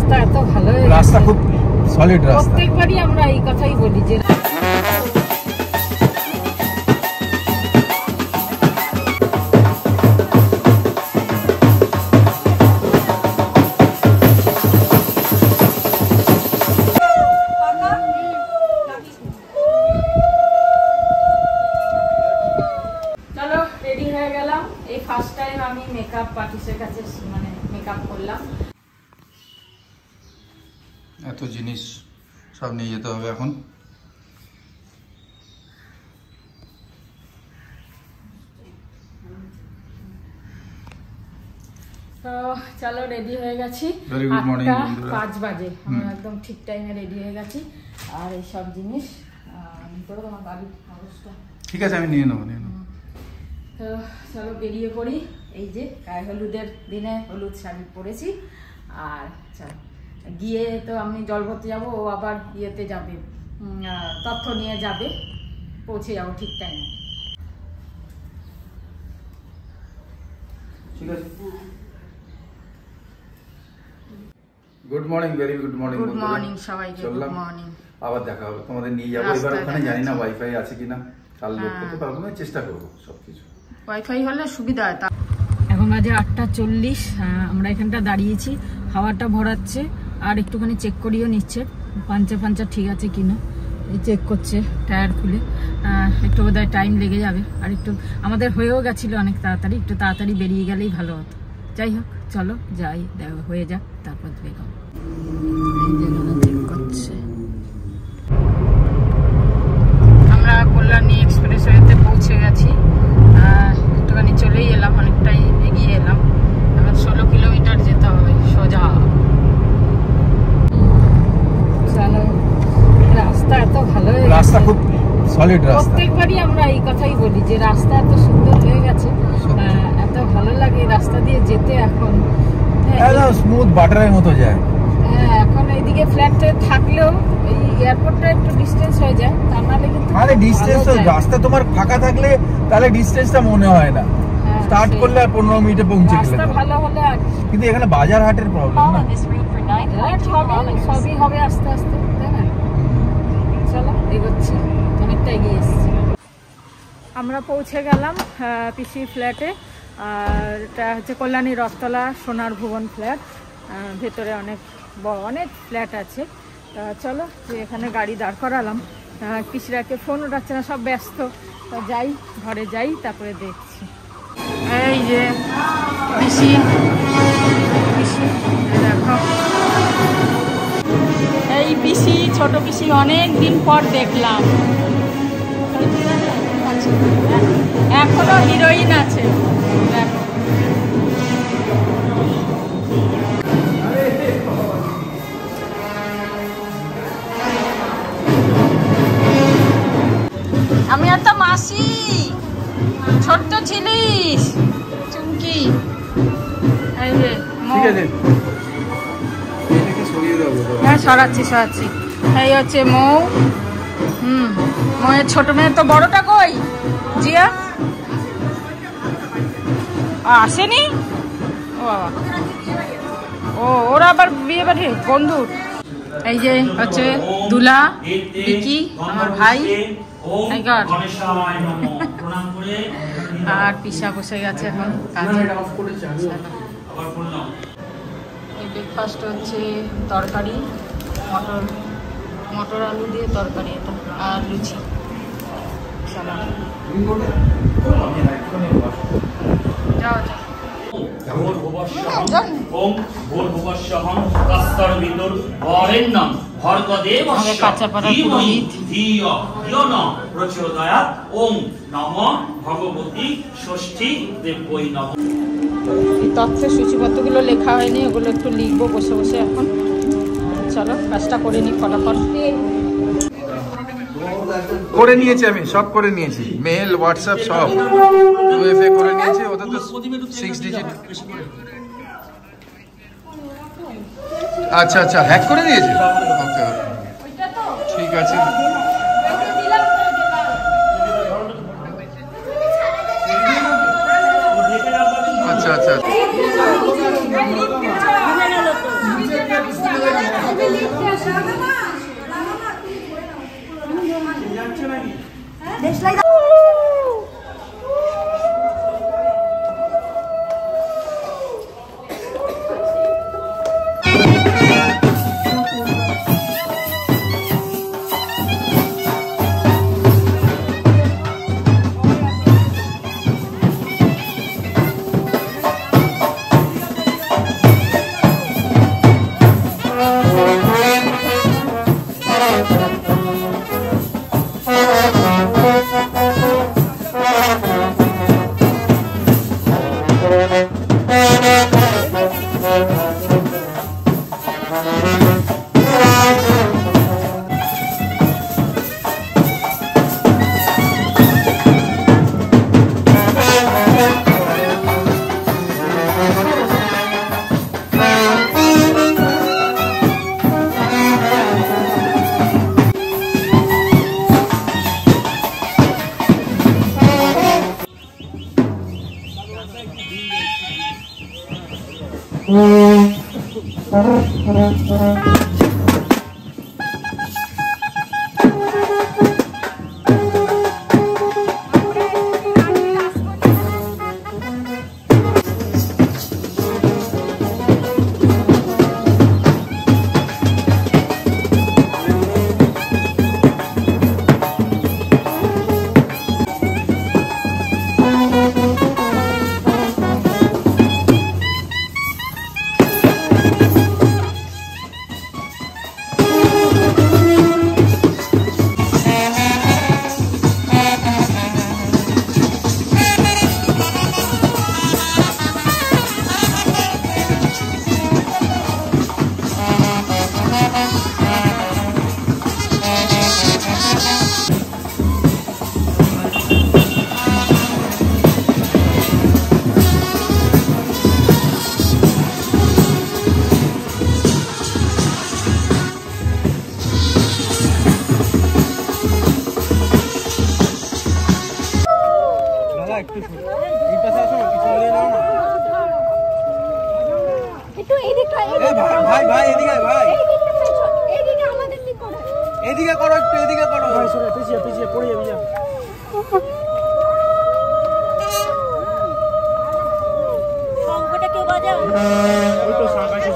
রাস্তা এত ভালো, রাস্তা খুব সলিড রাস্তা। প্রত্যেকবারই আমরা এই কথাই বলি যে ফার্স্ট টাইম আমি মেকআপ আর্টিস্টের কাছে মানে মেকআপ করলাম। এত জিনিস সব নিয়ে যেতে হবে এখন। তো চলো রেডি হয়ে গেছি, 5 বাজে আমরা একদম ঠিক টাইমে রেডি হয়ে গেছি। আর এই সব জিনিস করে তোমার গাড়ির অবস্থা ঠিক আছে, আমি নিয়ে নেবো। তো চলো বেরিয়ে পড়ি। এই যে গায়ে হলুদের দিনে হলুদ শাড়ি পরেছি। আর চলো গিয়ে তো আমি জল ভরতে যাবো, ও আবার ইয়েতে যাবে, তথ্য নিয়ে যাবে, পৌঁছে যাবো ঠিক টাইমে। ঠিক আছে, good morning, very good morning. Good morning সবাইকে, গুড মর্নিং। আবার দেখা হবে, তোমাদের নিয়ে যাবো এবার ওখানে। জানি না ওয়াইফাই আছে কিনা, কাল লোড করতে পারবো না, চেষ্টা করবো সবকিছু। ওয়াইফাই হলে সুবিধা হয়। এখন বাজে 8:40, আমরা এখানটা দাঁড়িয়েছি, হাওয়াটা ভরাচ্ছে আর একটুখানি চেক করিও নিচ্ছে পাঞ্চা ঠিক আছে কিনা, চেক করছে টায়ার খুলে। একটু বোধহয় টাইম লেগে যাবে, আর একটু আমাদের হয়েও গেছিলো অনেক তাড়াতাড়ি, একটু তাড়াতাড়ি বেরিয়ে গেলেই ভালো হতো। যাই হোক চলো যাই, হয়ে যাক তারপর বেরো। এই জায়গাটা চেক করছে। আমরা কল্যাণী এক্সপ্রেসওয়েতে পৌঁছে গেছি, একটুখানি চলেই এলাম, অনেকটাই এগিয়ে এলাম। এখন 16 কিলোমিটার যেতে হবে সোজা। চলো, রাস্তা এত ভালো, রাস্তা খুব সলিড রাস্তা। প্রত্যেকবারই আমরা এই কথাই বলি যে রাস্তা এত সুন্দর হয়ে গেছে, এত ভালো লাগে রাস্তা দিয়ে যেতে। এখন একদম স্মুথ বাটারের মতো যায়। হ্যাঁ, এখন এইদিকে ফ্ল্যাট থাকলেও এই এয়ারপোর্টটা একটু ডিসটেন্স হয়ে যায়, তার মানে কিন্তু আরে ডিসটেন্স, রাস্তা তোমার ফাঁকা থাকলে তাহলে ডিসটেন্সটা মনে হয় না। স্টার্ট করলে আর 15 মিনিটে পৌঁছে গেলে। রাস্তা ভালো হলে আর কিন্তু এখানে বাজার হাটের প্রবলেম না, সবই হবে আস্তে আস্তে, তাই না? চলো এগোচ্ছি, অনেকটা এগিয়ে এসেছি। আমরা পৌঁছে গেলাম পিসির ফ্ল্যাটে। আর এটা হচ্ছে কল্যাণী রথতলা সোনার ভুবন ফ্ল্যাট। ভেতরে অনেক ফ্ল্যাট আছে। চলো যে এখানে গাড়ি দাঁড় করালাম, পিসিরাকে ফোন উঠাচ্ছে না, সব ব্যস্ত। তো যাই, ঘরে যাই, তারপরে দেখছি। এই যে পিসি, দেখো এই পিসি, ছোট পিসি অনেক দিন পর দেখলাম। এখনো হিরোইন আছে, দেখো। আমি একটা মাসি, ছোট্ট ছিলিস চুমকি। এই যে ঠিক আছে, হ্যাঁ সরাচ্ছি। এই হচ্ছে মৌ। মৌয়ের ছোট মেয়ে। তো বড়টা কই? জিয়া আসেনি? ও বাবা, ওরা আবার বিয়ে বাড়ি বন্ধু। এই যে হচ্ছে দুলা, বিকি আমার ভাই। আর পিসা বসে গেছে এখন কাজে। ব্রেকফাস্ট হচ্ছে তরকারি, মটর আলু দিয়ে তরকারি, এটা আর লুচি। তথ্যের সূচিপত্রগুলো লেখা হয়নি, ওগুলো একটু লিখবো বসে বসে এখন। চলো কাজটা করে নি ফটাফট। করে নিয়েছি, আমি সব করে নিয়েছি, মেল হোয়াটসঅ্যাপ সব 2FA করে নিয়েছি। ওদের তো 6 ডিজিট। আচ্ছা হ্যাক করে দিয়েছে, ওকে ঠিক আছে। আচ্ছা এদিকে করো একটু, এদিকে করো ভাই, সরে পিছিয়ে পিছিয়ে পড়ে যাবি যা। শঙ্খটা কেউ বাজাও। ওই তো সাকাশে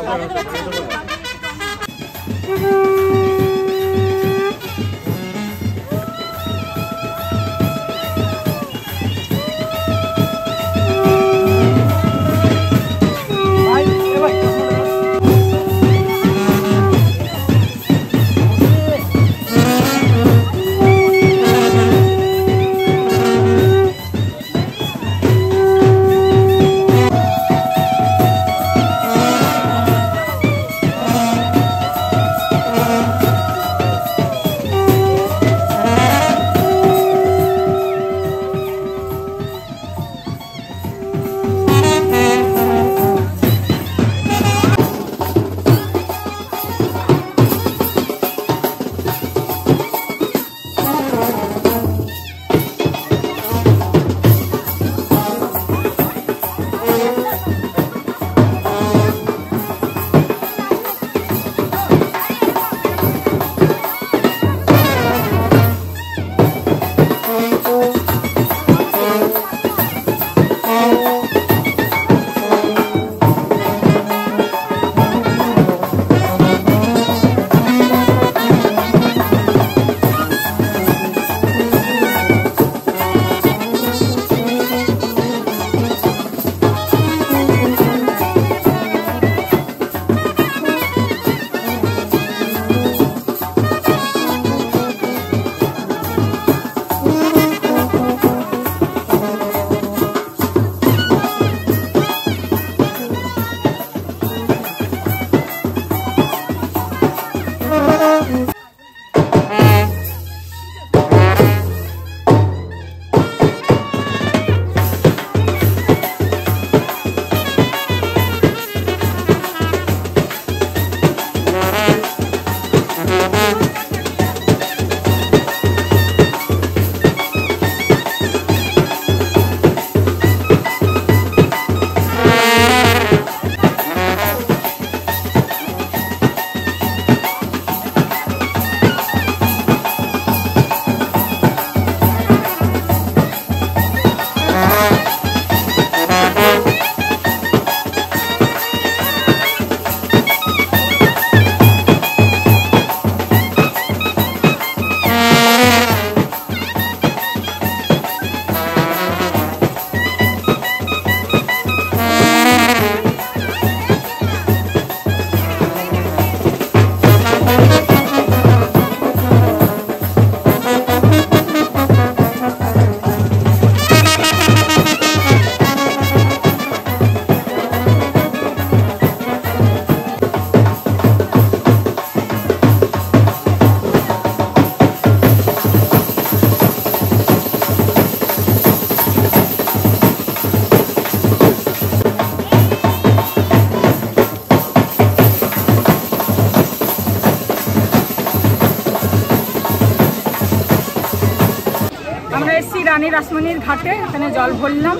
রানী রাসমণির ঘাটে, এখানে জল ভরলাম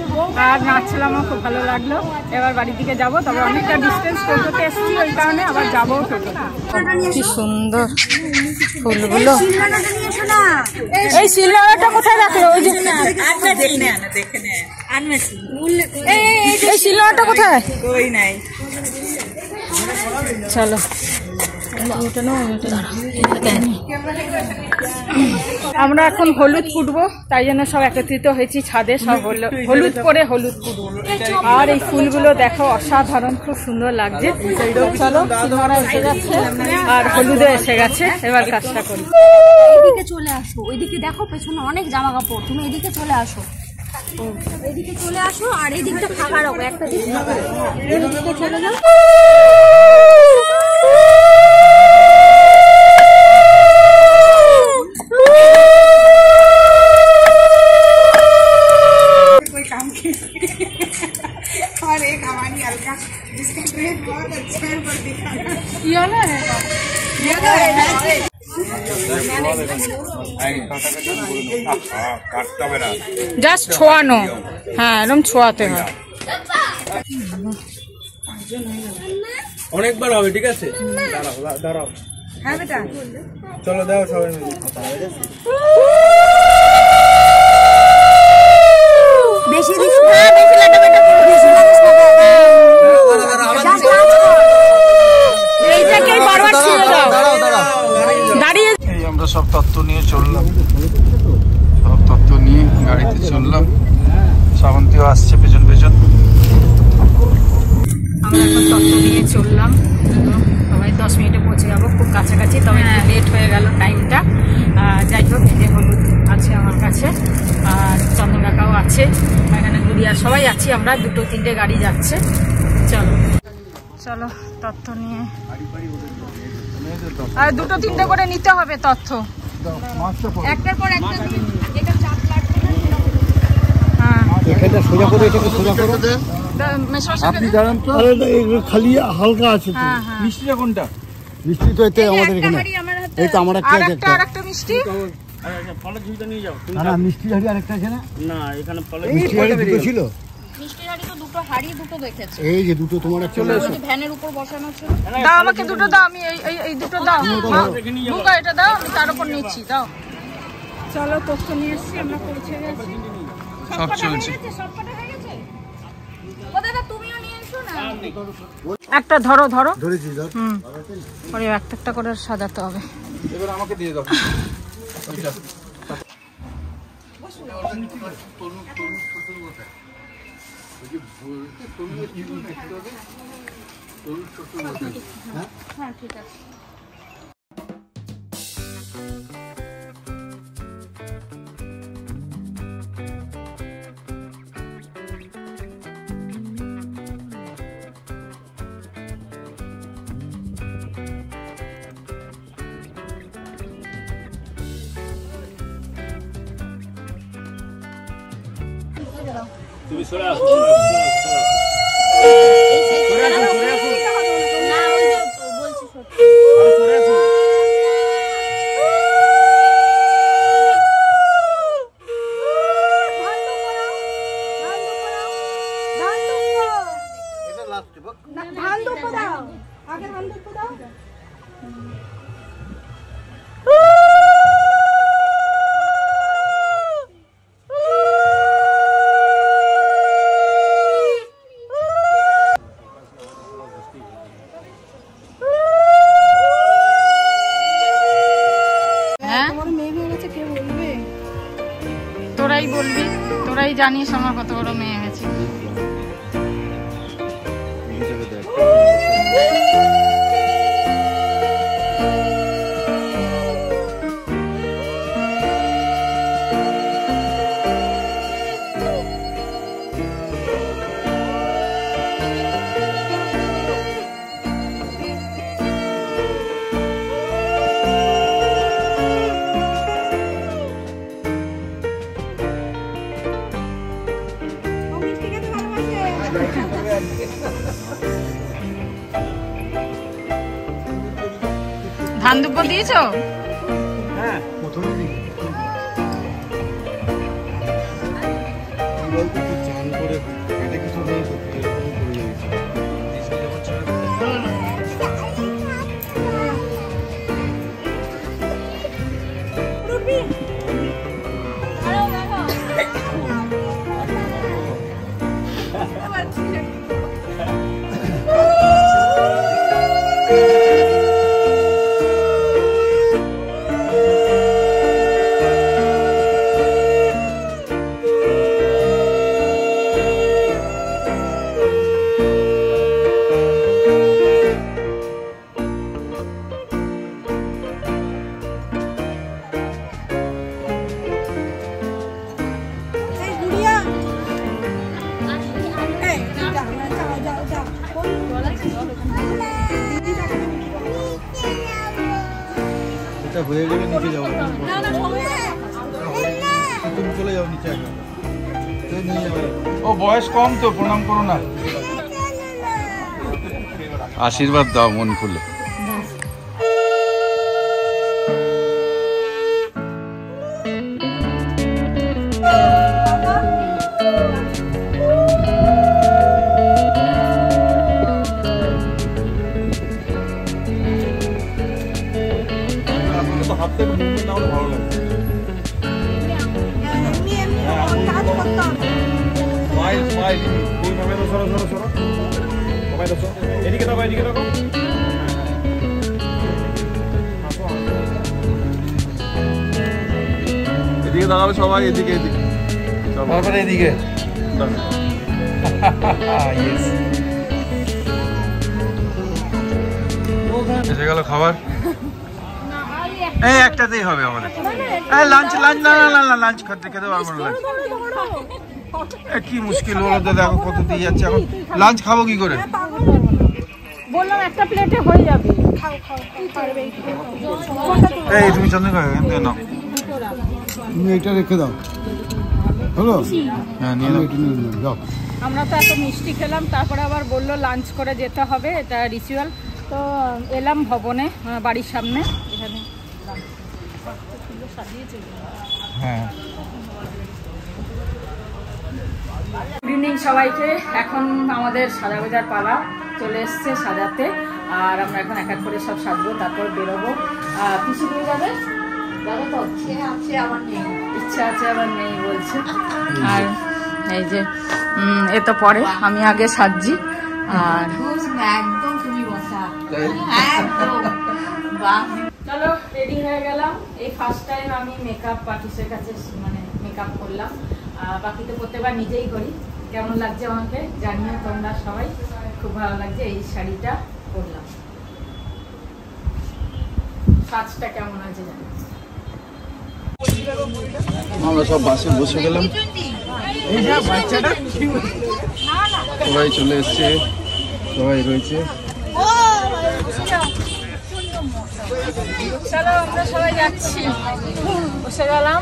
আর নাচলামও, খুব ভালো লাগলো। এবার বাড়ির দিকে যাবো, তবে অনেকটা ডিস্টেন্স টোটোতে এসেছি, ওই কারণে আবার যাবো টোটোতে। কি সুন্দর ফুলগুলো। এই শিলনোড়াটা কোথায় রাখলো? ওই যে এই শিলনোড়াটা কোথায়? চলো আমরা এখন হলুদ কুটবো, তাই জন্য সব একত্রিত হয়েছি ছাদে, সব হলুদ করে হলুদ কুটবো। আর এই ফুলগুলো দেখো অসাধারণ, খুব সুন্দর লাগছে। চলো, শিলনোড়া এসে যাচ্ছে আর হলুদও এসে গেছে, এবার কাজটা করি। এদিকে চলে আসো, ওইদিকে দেখো পেছনে অনেক জামা কাপড়, তুমি এদিকে চলে আসো, এদিকে চলে আসো। আর এই দিকটা ফাঁকা রাখো, একটা দিক ফাঁকা রাখো, এদিকে চলে যাও। और एक हमारी अलका जिसका ट्रेन बहुत अच्छा है पर दिखा জাস্ট ছোঁয়ানো, হ্যাঁ এরকম ছোঁয়াতে হয়। অনেকবার হবে, ঠিক আছে? দাঁড়াও দাঁড়াও। है बेटा চলো দাও সবাই মিলে। বেশি দিস না, বেশি লাটাবেটা করো, বেশি লাগিস না। এইটাকেই বারবার ছিঁড়ে দাও। দাঁড়িয়ে এই আমরা সব তত্ত্ব নিয়ে চললাম, সব তত্ত্ব নিয়ে গাড়িতে চললাম। শ্রাবন্তীও আসছে পেছন পেছন। আমরা এখন তত্ত্ব নিয়ে চললাম, সবাই 10 মিনিটে পৌঁছে যাবো, খুব কাছাকাছি, তবে লেট হয়ে গেল টাইমটা। যাই হোক, এই হলুদ আছে আমার কাছে আর চন্দন কাকাও আছে, এখানে গুড়িয়া সবাই আছি আমরা। 2-3টে গাড়ি যাচ্ছে। চলো চলো তথ্য নিয়ে, আর 2-3টে করে নিতে হবে তথ্য, একটার পর একটা। এটা চাপ লাগবে না, হ্যাঁ এখানটা সোজা করে, এটাকে সোজা করো। আপনি জানেন তো খালি হালকা আছে। হ্যাঁ হ্যাঁ, মিষ্টিটা কোনটা? মিষ্টি তো এতে আমাদের এখানে, এই তো আমার একটা আছে। আরেকটা মিষ্টি, ফলের ঝুড়িটা নিয়ে যাও। না না, মিষ্টি হাড়ি আরেকটা আছে না? না, এখানে ফলের মিষ্টি হাড়ি দুটো ছিল, মিষ্টি হাড়ি তো দুটো, হাড়ি দুটো দেখেছে, এই যে দুটো তোমার একটা। ভ্যানের উপর বসানো ছিল। দাও আমাকে দুটো দাও, আমি এই দুটো দাও, বুকা এটা দাও, আমি তার উপর নিচ্ছি, দাও। চলো তথ্য নিয়ে এসছি, আমরা পৌঁছে গেছি। সব চলছে। তুমিও নিয়ে এসো না। একটা ধরো ধরো, ধরেছি ধর। ওরে একটা করে সাজাতে হবে। এবার আমাকে দিয়ে দাও ওইটা। হ্যাঁ ঠিক আছে। তুমি সরে আসো। না ওই তো বলছি সত্যি। সরে আসো। তোরাই বলবি, তোরাই জানিস আমার কত বড় মেয়ে হয়েছে। ধান দুব্ব দিয়েছো? হ্যাঁ প্রথমে দিই। এটা হয়ে গেলে নিচে যাবো না না সময় তুমি চলে যাও নিচে একবার নিয়ে যাবে ও বয়স কম তো, প্রণাম করো না, আশীর্বাদ দাও মন খুলে। হাতে মুভমেন্ট না হলে ভালো লাগবে। কাজ করতে হবে। স্মাইল স্মাইল দুই ভাবে তো সরো সরো সরো সবাই তো এদিকে দাও এদিকে দাও এদিকে দাঁড়াবে সবাই এদিকে এদিকে তারপরে এদিকে এসে গেল খাবার। এই একটাতেই হবে আমাদের। লাঞ্চ লাঞ্চ না না না লাঞ্চ খেতে পারবো না। লাঞ্চ কি মুশকিল হলো তো, দেখো কত দিয়ে যাচ্ছে এখন। লাঞ্চ খাবো কি করে? বললাম একটা প্লেটে হয়ে যাবে। এই তুমি চন্দ্রিকা নাও, তুমি এটা রেখে দাও। হলো? হ্যাঁ নিয়ে নাও। যাও। আমরা তো এত মিষ্টি খেলাম, তারপরে আবার বললো লাঞ্চ করে যেতে হবে, এটা রিচুয়াল। তো এলাম ভবনে, বাড়ির সামনে, এখানে হ্যাঁ গুড ইভিনিং সবাইকে। এখন আমাদের সাজাগোজার পালা চলে এসছে সাজাতে, আর আমরা এখন এক এক করে সব সাজবো, তারপর বেরোবো। পিসি তুমি যাবে? যাবে তো? ইচ্ছা আছে আবার নেই বলছে। আর এই যে এ তো পরে, আমি আগে সাজছি। আর একদম তুমি বসা চলো রেডি হয়ে গেলাম। এই ফার্স্ট টাইম আমি মেকআপ আর্টিস্টের কাছে মানে মেকআপ করলাম, বাকি তো প্রত্যেকবার নিজেই করি। কেমন লাগছে আমাকে জানিও তোমরা সবাই। খুব ভালো লাগছে, এই শাড়িটা পরলাম। সাজটা কেমন আছে জানি। আমরা সব বাসে বসে গেলাম, সবাই চলে এসছে, সবাই রয়েছে। চলো আমরা সবাই যাচ্ছি, বসে গেলাম।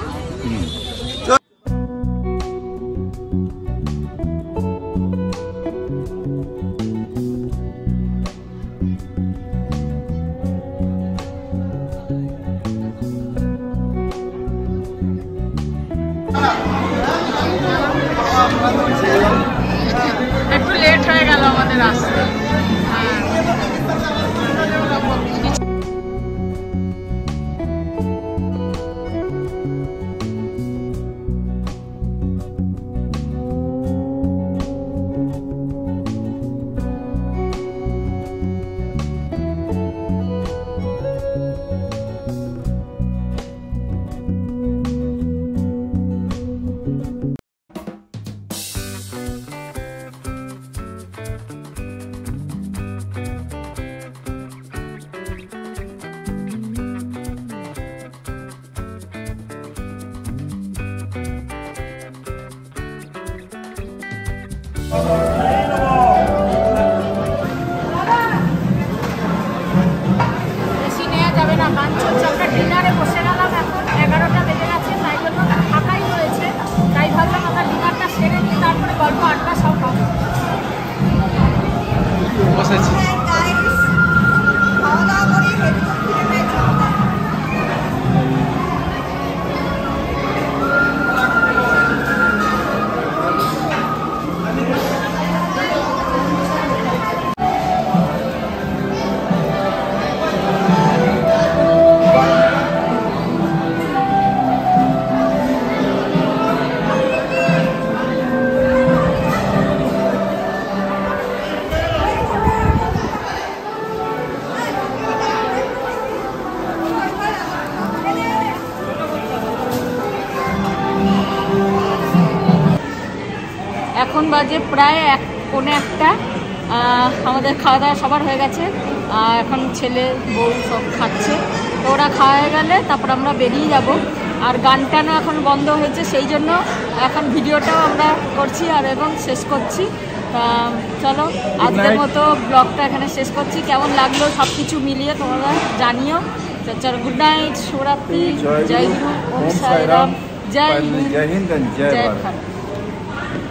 একটু লেট হয়ে গেল আমাদের আসতে। বেশি নেওয়া যাবে না, গান চলছে। আমরা ডিনারে বসে গেলাম, এখন 11টা বেজে গেছে, তাই জন্য ফাঁকাই রয়েছে। তাই ভাবলাম আমরা ডিনারটা সেরে নিই, তারপরে গল্প আড্ডা সব হবে। বসেছি। খাওয়া দাওয়া করে হেঁটে ফিরে পেয়েছি। এখন বাজে প্রায় 1:45। আমাদের খাওয়া দাওয়া সবার হয়ে গেছে, এখন ছেলে বউ সব খাচ্ছে। তো ওরা খাওয়া হয়ে গেলে তারপর আমরা বেরিয়ে যাব। আর গান টানও এখন বন্ধ হয়েছে, সেই জন্য এখন ভিডিওটাও আমরা করছি আর এবং শেষ করছি। চলো আজকের মতো ব্লগটা এখানে শেষ করছি। কেমন লাগলো সব কিছু মিলিয়ে তোমরা জানিও। चलो गुड नाइट, शुभरात्रि, जय गुरु, ओम साई राम, जय हिंद, जय हिंद, जय भारत।